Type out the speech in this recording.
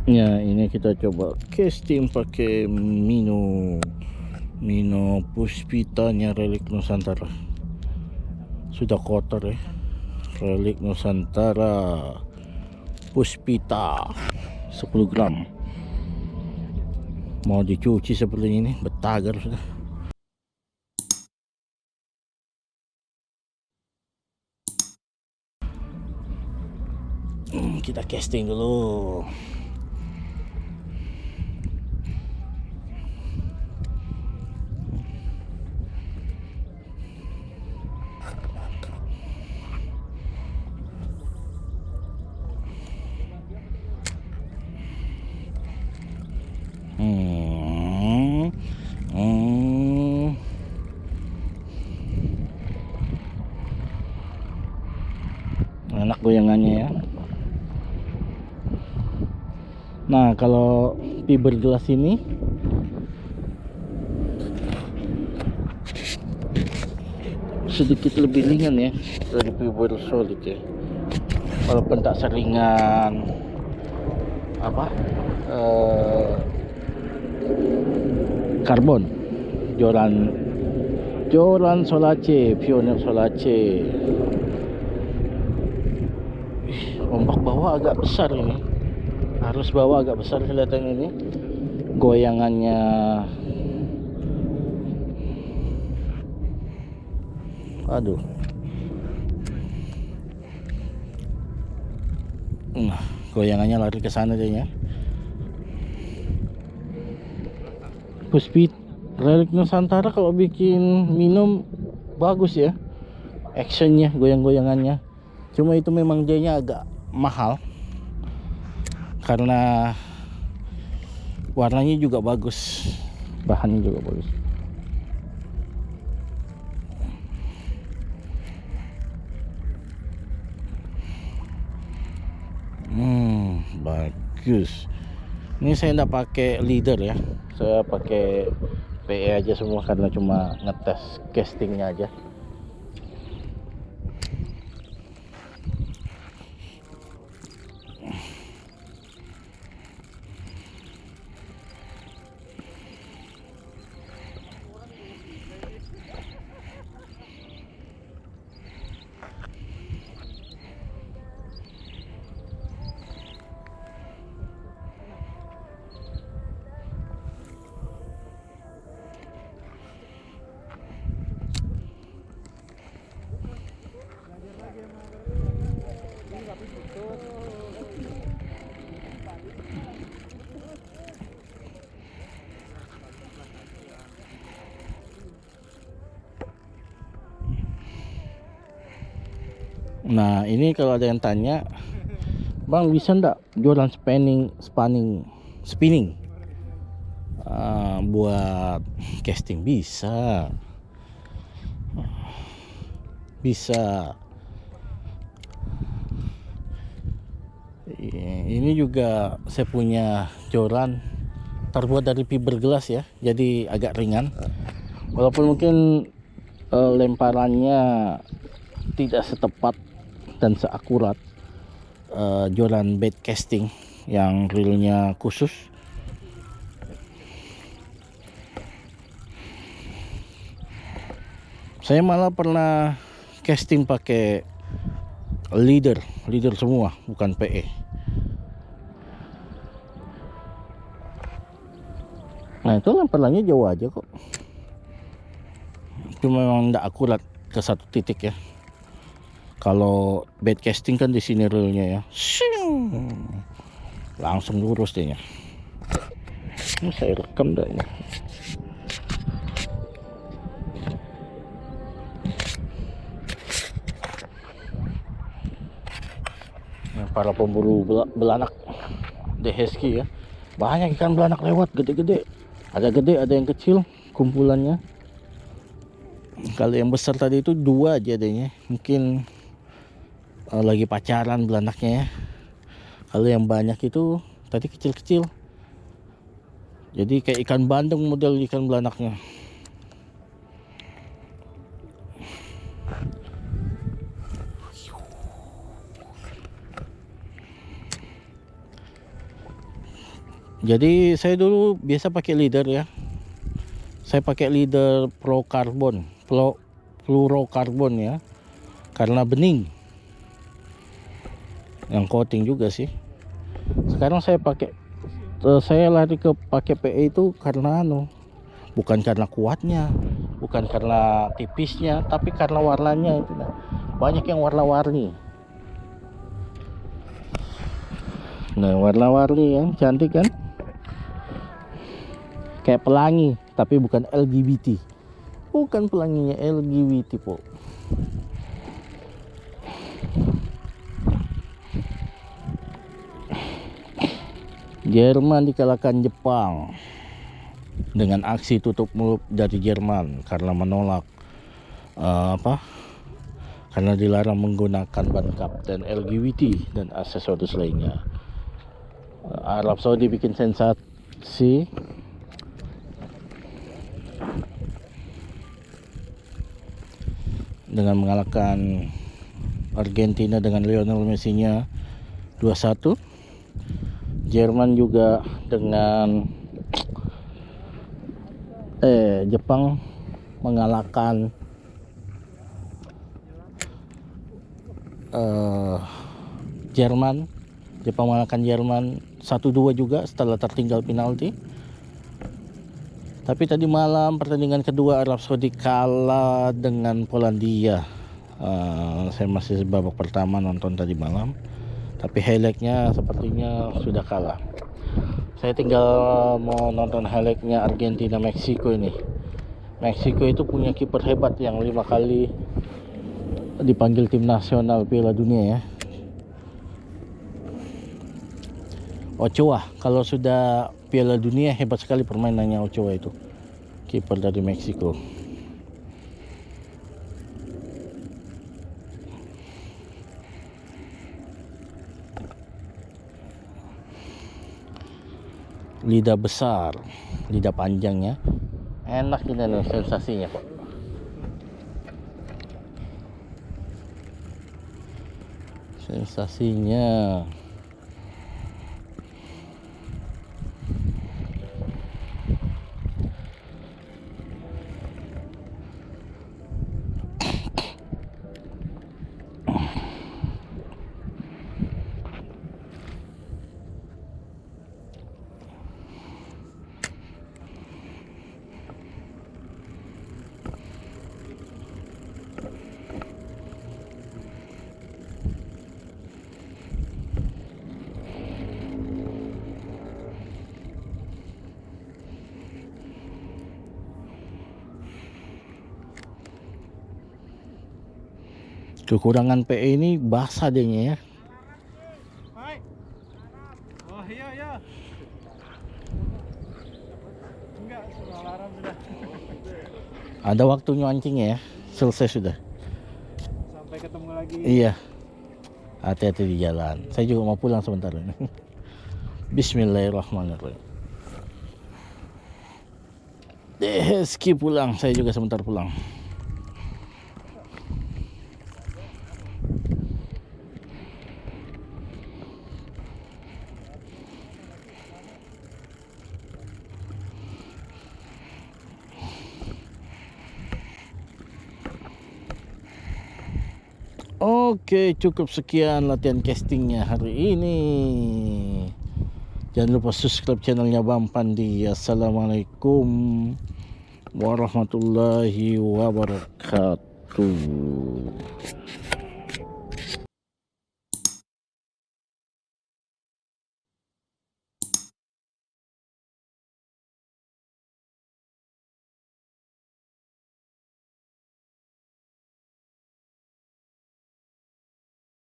Ya, ini kita coba casting pakai Mino Puspitanya Relik Nusantara. Sudah kotor ya. Relik Nusantara Puspita 10 gram. Mau dicuci seperti ini, betagar sudah. Kita casting dulu. Enak goyangannya ya. Nah, kalau fiberglass ini sedikit lebih ringan ya dari fiber solid ya, walaupun tak seringan apa karbon. Joran Solace, Pioneer Solace. Ombak bawah agak besar ini, harus bawa agak besar kelihatan ini goyangannya. Aduh. Goyangannya lari ke sana deh ya. Puspit Relik Nusantara kalau bikin minum bagus ya, actionnya, goyang-goyangannya. Cuma itu memang dia agak mahal karena warnanya juga bagus, bahannya juga bagus. Bagus. Ini saya enggak pakai leader ya, saya pakai PE aja semua karena cuma ngetes castingnya aja. Nah, ini kalau ada yang tanya, Bang bisa ndak jualan spinning buat casting? Bisa. Ini juga saya punya joran terbuat dari fiberglass ya, jadi agak ringan, walaupun mungkin lemparannya tidak setepat dan seakurat joran bait casting yang reelnya khusus. Saya malah pernah casting pakai leader semua, bukan PE. Nah, itu lemparannya jauh aja kok, cuma memang tidak akurat ke satu titik ya. Kalau bait casting kan di sini reelnya ya, langsung lurus deh ya. Ini saya rekam dah ini. Para pemburu belanak Deheski ya, banyak ikan belanak lewat, gede-gede. Ada gede, ada yang kecil kumpulannya. Kalau yang besar tadi itu 2 aja adanya, mungkin lagi pacaran belanaknya ya. Kalau yang banyak itu tadi kecil-kecil, jadi kayak ikan bandeng model ikan belanaknya. Jadi saya dulu biasa pakai leader ya. Saya pakai leader fluorokarbon ya, karena bening. Yang coating juga sih. Sekarang saya lari ke pakai PE itu karena bukan karena kuatnya, bukan karena tipisnya, tapi karena warnanya itu. Banyak yang warna-warni. Nah, warna-warni yang cantik kan? Kayak pelangi, tapi bukan LGBT. Bukan pelanginya LGBT, po. Jerman dikalahkan Jepang dengan aksi tutup mulut dari Jerman karena menolak karena dilarang menggunakan ban kapten LGBT dan aksesoris lainnya. Arab Saudi bikin sensasi dengan mengalahkan Argentina dengan Lionel Messi-nya 2-1. Jerman juga dengan Jepang mengalahkan Jepang mengalahkan Jerman 1-2 juga setelah tertinggal penalti. Tapi tadi malam pertandingan kedua Arab Saudi kalah dengan Polandia. Saya masih babak pertama nonton tadi malam, tapi highlightnya sepertinya sudah kalah. Saya tinggal mau nonton highlightnya Argentina Meksiko ini. Meksiko itu punya kiper hebat yang 5 kali dipanggil tim nasional Piala Dunia ya. Ochoa, kalau sudah Piala Dunia hebat sekali permainannya Ochoa itu, kiper dari Meksiko. Lidah besar, lidah panjangnya, enak ini loh sensasinya kok. Sensasinya. Kekurangan PE ini basah adanya ya. Oh iya. Enggak, sudah alarm sudah. Ada waktunya mancingnya ya. Selesai sudah. Sampai ketemu lagi. Iya. Hati-hati di jalan. Saya juga mau pulang sebentar ini. Bismillahirrahmanirrahim. Deheski pulang, saya juga sebentar pulang. Oke, cukup sekian latihan castingnya hari ini. Jangan lupa subscribe channelnya Bang Pandi. Assalamualaikum warahmatullahi wabarakatuh.